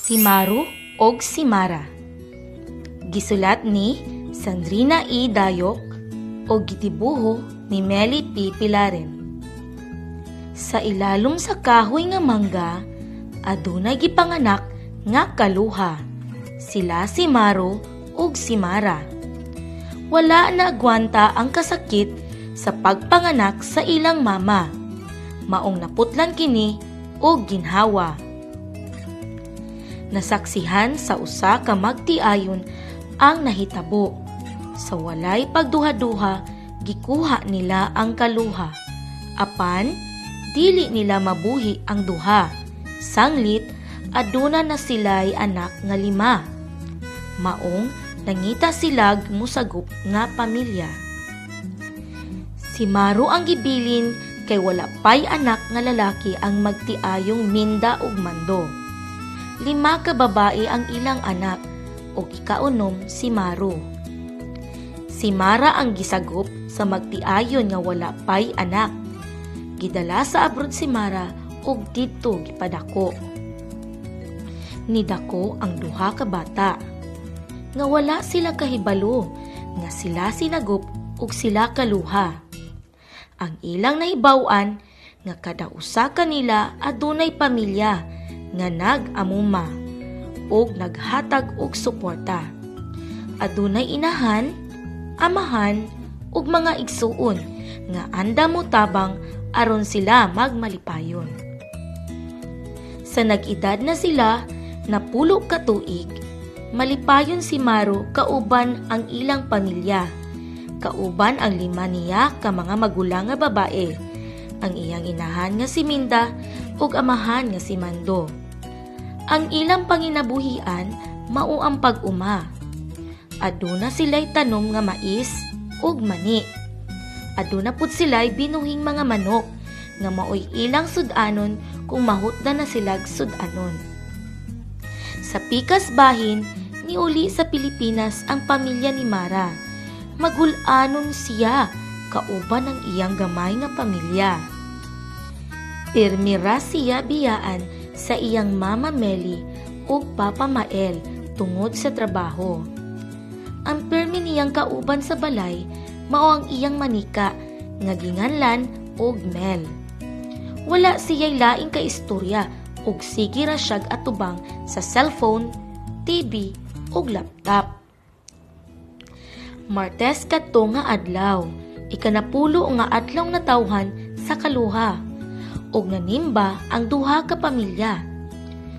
Si Maru og si Mara. Gisulat ni Sandrina E. Dayok o gitibuho ni Meli P. Pilaren. Sa ilalom sa kahoy nga mangga, adunay gipanganak nga kaluha. Sila si Maru ug si Mara. Wala na agwanta ang kasakit sa pagpanganak sa ilang mama. Maong naputlan kini og ginhawa. Nasaksihan sa usa ka magtiayon ang nahitabo. Sa walay pagduha-duha, gikuha nila ang kaluha. Apan, dili nila mabuhi ang duha. Sanglit, aduna na sila'y anak nga 5. Maong, nangita silag musagop nga pamilya. Si Maru ang gibilin kay wala pay anak nga lalaki ang magtiayong Minda ug Mando. 5 ka babae ang ilang anak ug ikaunom si Maru. Si Mara ang gisagop sa magtiayon nga wala pay anak. Gidala sa abroad si Mara ug didto gipadako. Nidako ang duha ka bata. Nga wala sila kahibalo nga sila sinagop ug sila kaluha. Ang ilang nahibaw-an nga kada usa kanila adunay pamilya nga nag-amuma ug naghatag og suporta. Adunay inahan, amahan ug mga igsuon nga anda mo tabang aron sila magmalipayon. Sa nag-edad na sila na 10 ka tuig, malipayon si Maru kauban ang ilang pamilya. Kauban ang 5 niya ka mga magulang nga babae, ang iyang inahan nga si Minda ug amahan nga si Mando. Ang ilang panginabuhian mao ang pag-uma. Aduna sila'y tanom nga mais ug mani. Aduna pud sila'y binuhing mga manok nga maoy ilang sudanon kung mahutda na silag sudanon. Sa pikas bahin, niuli sa Pilipinas ang pamilya ni Mara. Magulanon siya kauban ng iyang gamay nga pamilya. Pirmira siya biyaan sa iyang mama Meli ug papa Mael tungod sa trabaho. Ang permi niyang kauban sa balay mao ang iyang manika nga ginganlan og Mel. Wala siya'y laing kaistorya ug sige ra siyag atubang sa cellphone, TV ug laptop. Martes kadto nga adlaw, ikanapulo nga adlaw na tawhan sa kaluha. Og nanimba ang duha ka pamilya.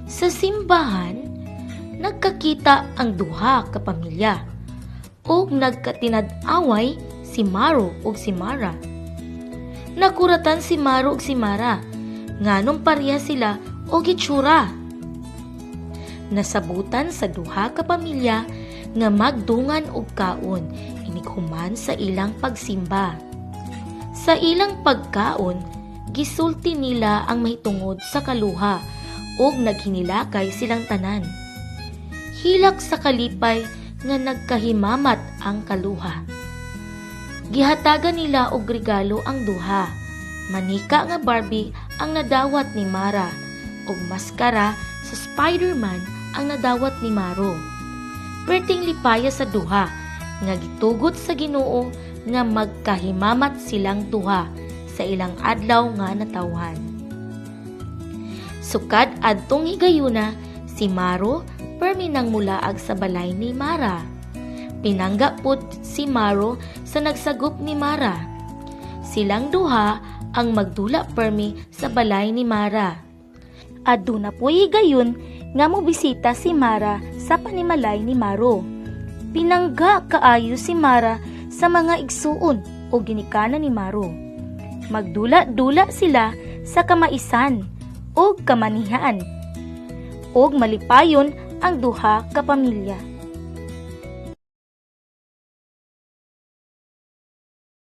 Sa simbahan, nagkakita ang duha ka pamilya. Og nagkatinad-away si Maru ug si Mara. Nakuratan si Maru ug si Mara, nganong pareha sila og itsura. Nasabutan sa duha ka pamilya nga magdungan og kaon inighuman sa ilang pagsimba. Sa ilang pagkaon, gisulti nila ang mahitungod sa kaluha ug naghinilakay silang tanan. Hilak sa kalipay nga nagkahimamat ang kaluha. Gihatagan nila og regalo ang duha. Manika nga Barbie ang nadawat ni Mara ug maskara sa Spider-Man ang nadawat ni Maru. Perting lipaya sa duha nga gitugot sa Ginoo nga magkahimamat silang duha sa ilang adlaw nga natawhan. Sukad adtong higayuna, si Maru permi nang mulaag sa balay ni Mara. Pinangga pud si Maru sa nagsagop ni Mara. Silang duha ang magdula permi sa balay ni Mara. Aduna po'y higayon nga mobisita si Mara sa panimalay ni Maru. Pinangga kaayo si Mara sa mga igsuon o ginikanan ni Maru. Magdula-dula sila sa kamaisan o kamanihan. Og malipayon ang duha ka pamilya.